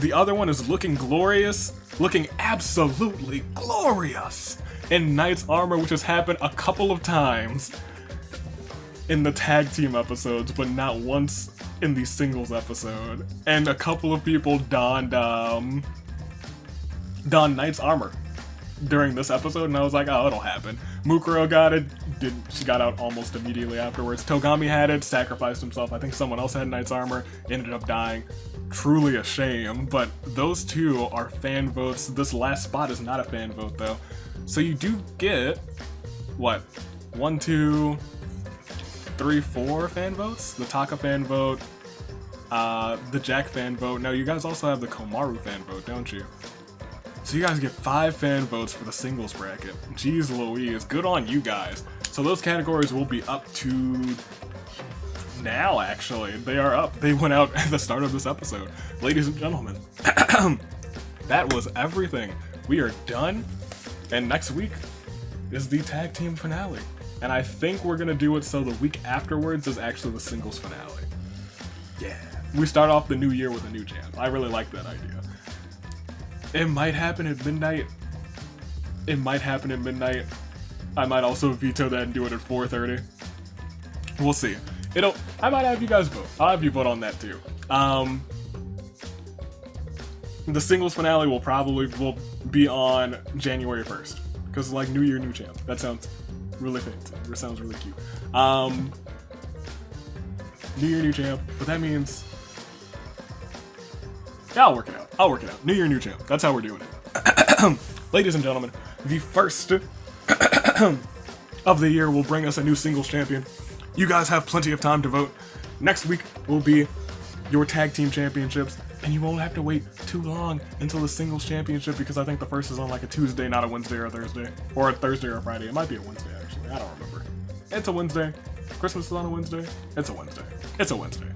The other one is looking glorious, looking absolutely glorious in Knight's Armor, which has happened a couple of times in the tag team episodes, but not once in the singles episode. And a couple of people donned Knight's Armor during this episode, and I was like, oh, it'll happen. Mukuro got it, she got out almost immediately afterwards. Togami had it, sacrificed himself. I think someone else had Knight's Armor, ended up dying. Truly a shame, but those 2 are fan votes. This last spot is not a fan vote though. So you do get, what, 1, 2, 3, 4 fan votes? The Taka fan vote, the Jack fan vote. Now you guys also have the Komaru fan vote, don't you? So you guys get 5 fan votes for the singles bracket. Jeez Louise, good on you guys. So those categories will be up to now, actually. They are up. They went out at the start of this episode. Ladies and gentlemen, that was everything. We are done, and next week is the tag team finale. And I think we're gonna do it so the week afterwards is actually the singles finale. Yeah. We start off the new year with a new champ. I really like that idea. It might happen at midnight. It might happen at midnight. I might also veto that and do it at 4:30. We'll see. I might have you guys vote. I'll have you vote on that too. The singles finale will be on January 1st. Because like New Year, New Champ. That sounds really fancy. It sounds really cute. New Year, New Champ. But that means... yeah, I'll work it out. New Year, New Champ. That's how we're doing it. Ladies and gentlemen, the first of the year will bring us a new singles champion. You guys have plenty of time to vote. Next week will be your tag team championships. And you won't have to wait too long until the singles championship, because I think the first is on like a Tuesday, not a Wednesday or a Thursday. Or a Thursday or a Friday. It might be a Wednesday, actually. I don't remember. It's a Wednesday. Christmas is on a Wednesday. It's a Wednesday. It's a Wednesday.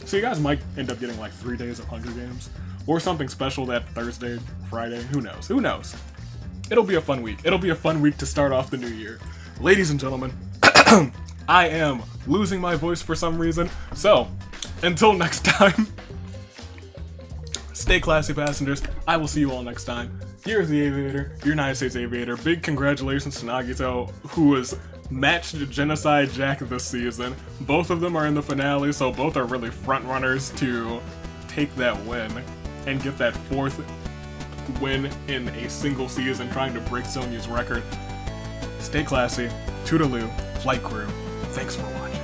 So you guys might end up getting like 3 days of Hunger Games. Or something special that Thursday, Friday. Who knows? Who knows? It'll be a fun week. It'll be a fun week to start off the new year. Ladies and gentlemen, I am losing my voice for some reason. So, until next time, stay classy, passengers. I will see you all next time. Here's the Aviator, your United States Aviator. Big congratulations to Nagito, who was matched Genocide Jack this season. Both of them are in the finale, so both are really front runners to take that win and get that 4th win in a single season, trying to break Sonya's record. Stay classy. Toodaloo. Flight crew. Thanks for watching.